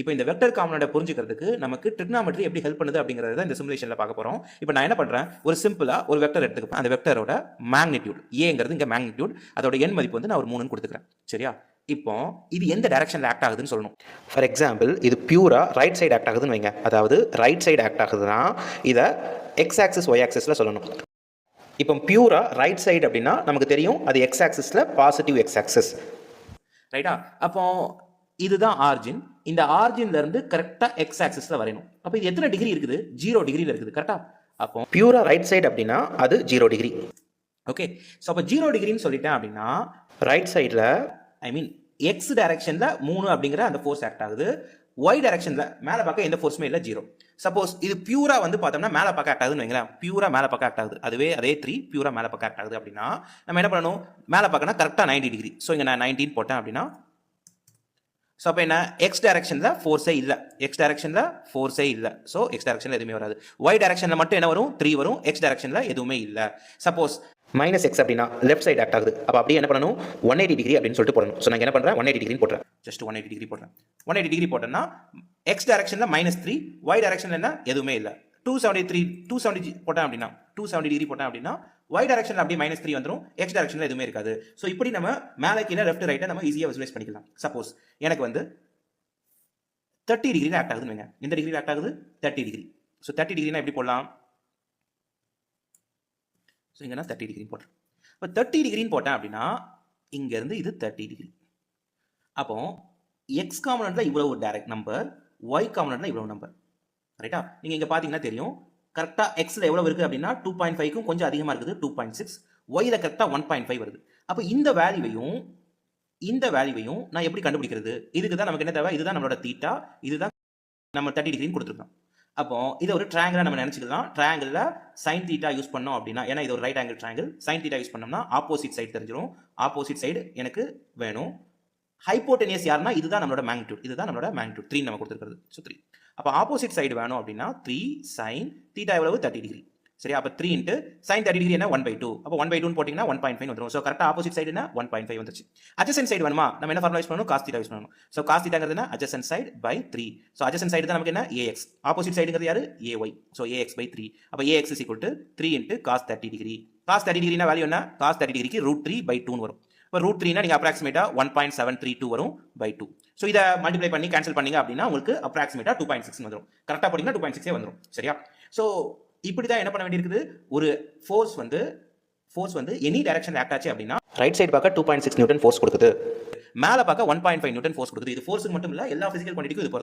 இப்போ இந்த வெக்டர் காம்பனண்ட்டை புரிஞ்சுக்கிறதுக்கு நமக்கு ட்ரிக்னாமெட்ரி எப்படி ஹெல்ப் பண்ணுது அப்படிங்கிறத தான் இந்த சிமுலேஷனில் பார்க்க போகிறோம். இப்போ நான் என்ன பண்ணுறேன், ஒரு சிம்பிளாக ஒரு வெக்டர் எடுத்துக்கிறேன். அந்த வெக்டரோட மேக்னிடியூட் ஏங்கிறது இங்கே மேக்னிடியூட், அதோட எண் மதிப்பு வந்து நான் ஒரு 3ன்னு கொடுத்துக்கிறேன். சரியா? இப்போ இது எந்த டைரக்ஷனில் ஆக்ட் ஆகுதுன்னு சொல்லணும். ஃபார் எக்ஸாம்பிள் இது பியூரா ரைட் சைடு ஆக்ட் ஆகுதுன்னு வைங்க. அதாவது ரைட் சைடு ஆக்ட் ஆகுதுன்னா இதை எக்ஸ் ஆக்சிஸ் ஒய் ஆக்சிஸில் சொல்லணும். இப்போ பியூரா ரைட் சைடு அப்படின்னா நமக்கு தெரியும் அது எக்ஸ் ஆக்சிஸில் பாசிட்டிவ் எக்ஸ் ஆக்சிஸ். ரைட்டா? அப்போ இதுதான் ஆர்ஜின். இந்த ஆர்ஜின்ல இருந்து கரெக்டா எக்ஸ் ஆக்சிஸ்ல வரையணும். அப்போ இது எத்தனை டிகிரி இருக்குது? 0 டிகிரில இருக்குது. கரெக்டா? அப்போ பியூரா ரைட் சைடு அப்படின்னா அது 0 டிகிரி. ஓகே. ஸோ அப்போ 0 டிகிரின்னு சொல்லிட்டேன் அப்படின்னா ரைட் சைடில் ஐ மீன் எக்ஸ் டைரக்ஷனில் 3 அப்படிங்கிற அந்த ஃபோர்ஸ் ஆக்ட் ஆகுது. ஒய் டைரக்ஷனில் மேலே பார்க்க எந்த ஃபோர்ஸுமே இல்லை, 0. சப்போஸ் இது பியூரா வந்து பார்த்தோம்னா மேலே பார்க்க ஆக்ட் ஆகுதுன்னு வைங்களேன். பியூரா மேலே பார்க்க ஆக்ட் ஆகுது. அதே 3 பியூரா மேலே பார்க்க ஆக்ட் ஆகுது அப்படின்னா நம்ம என்ன பண்ணணும், மேலே பார்க்கணும் கரெக்டாக 90 டிகிரி. ஸோ இங்கே நான் 19 போட்டேன் அப்படின்னா ஸோ அப்போ என்ன, எக்ஸ் டைரக்ஷனில் ஃபோர்ஸே இல்லை, எக்ஸ் டைரக்ஷனில் ஃபோர்ஸே இல்லை. ஸோ எக்ஸ் டைரக்ஷனில் எதுவுமே வராது. ஒய் டைரக்ஷனில் மட்டும் என்ன வரும், 3 வரும். எக்ஸ் டைரக்ஷனில் எதுவுமே இல்லை. சப்போஸ் மைனஸ் எக்ஸ் அப்படின்னா லெஃப்ட் சைடு ஆக்ட் ஆகுது. அப்போ அப்படியே என்ன பண்ணணும், 180 டிகிரி அப்படின்னு சொல்லிட்டு போடணும். ஸோ நான் என்ன பண்ணுறேன், 180 டிகிரி போடுறேன். ஜஸ்ட் 180 டிகிரி போடுறேன். 180 டிகிரி போட்டேன்னா எக்ஸ் டைரக்ஷனில் -3, ஒய் டைரக்ஷனில் என்ன எதுவுமே இல்லை. 270 போட்டேன் அப்படின்னா 270 டிகிரி போட்டேன் அப்படின்னா ஒய் டைரக்ஷனில் அப்படியே -3 வந்துடும், எக்ஸ் டைரக்ஷனில் எதுவுமே இருக்காது. ஸோ இப்படி நம்ம மேலே கீழே லெஃப்ட் ரைட்டை நம்ம ஈஸியாக விசுவலைஸ் பண்ணிக்கலாம். சப்போஸ் எனக்கு வந்து 30 டிகிரியில் ஆக்ட் ஆகுதுன்னு, இந்த டிகிரியில் ஆக்ட் ஆகுது 30 டிகிரி. ஸோ 30 டிகிரினா எப்படி போடலாம், ஸோ இங்கே நான் 30 டிகிரி போட்டேன். இப்போ 30 டிகிரின்னு போட்டேன் அப்படின்னா இங்கேருந்து இது 30 டிகிரி. அப்போ எக்ஸ் காம்பனண்ட்டில் இவ்வளோ ஒரு டைரக்ட் நம்பர், ஒய் காம்பனண்ட்டில் இவ்வளோ நம்பர். ரைட்டா? நீங்கள் இங்கே பார்த்தீங்கன்னா தெரியும் கரெக்டாக எக்ஸில் எவ்வளோ இருக்குது அப்படின்னா 2.5க்கும் கொஞ்சம் அதிகமாக இருக்குது, 2.6. ஒய்யில் கரெக்டாக 1.5 வருது. அப்போ இந்த வேல்யூவையும் நான் எப்படி கண்டுபிடிக்கிறது, இதுக்கு தான் நமக்கு என்ன தேவை, இதுதான் நம்மளோட தீட்டா, இதுதான் நம்ம 30 டிகிரின்னு கொடுத்துருக்கோம். அப்போ இதை ஒரு ட்ரையாங்கிளாக நம்ம நினச்சிக்கலாம். ட்ரையாங்கிளில் சைன் தீட்டா யூஸ் பண்ணோம் அப்படின்னா, ஏன்னா இது ஒரு right angle triangle, sine theta use பண்ணோம்னா ஆப்போசிட் சைடு தெரிஞ்சிடும். ஆப்போசிட் சைடு எனக்கு வேணும். ஹைப்போடெனியஸ் யாருன்னா இதுதான் நம்மளோட மேக்னிடியூட், 3 நம்ம கொடுத்துருக்கிறது. ஸோ 3. அப்போ ஆப்போசிட் சைடு வேணும் அப்படின்னா 3 சைன் தீட்டா எவ்வளவு, 30 டிகிரி. சரியா? அப்போ 3 இன்ட்டு சைன் 30 டிகிரி என்ன, 1/2. அப்போ 1/2 போட்டிங்கன்னா 1.5 வந்துடும். ஸோ கரெக்டாக ஆப்போசிட் சைடு என்ன, 1.5 வந்துருச்சு. அட்ஜசன்ட் சைடு வேணுமா, நம்ம என்ன ஃபார்முலா யூஸ் பண்ணணும், காஸ் தீட்டா யூஸ் பண்ணணும். ஸோ காஸ் தீட்டாங்கிறது என்ன, adjacent side by 3. So adjacent side தான் நமக்கு என்ன, ஏஎக்ஸ். ஆப்போசிட் சைடுங்கிறது யாரு, ஏஒய். So ax by 3. அப்போ A X is equal to 3 into cos 30 degree. Cos 30 டிகிரினா வேல்யூ என்ன, காஸ் 30 டிகிரிக்கு √3/2 வரும். இப்போ √3னா நீங்கள் அப்ராக்சிமேட்டாக 1.732 வரும் பை 2. ஸோ இதை மல்டிப்ளை பண்ணி கேன்சல் பண்ணீங்க அப்படின்னா உங்களுக்கு அப்ராக்சிமேட்டாக 2.6 வந்துடும். கரெக்டாக போட்டிங்கன்னா 2.6 வந்துடும். சரியா? ஸோ இப்படி தான் என்ன பண்ண வேண்டியிருக்குது, ஒரு ஃபோர்ஸ் வந்து எனி டைரக்ஷன் ஆக்ட் ஆச்சு அப்படின்னா ரைட் சைடு பார்க்க 2.6 நியூட்டன் ஃபோர்ஸ் கொடுக்குது, மேலே பார்க்க 1.5 நியூட்டன் ஃபோர்ஸ் கொடுக்குது. இது ஃபோர்ஸுக்கு மட்டும் இல்லை, எல்லா ஃபிசிக்கல் குவான்டிட்டிக்கும் இது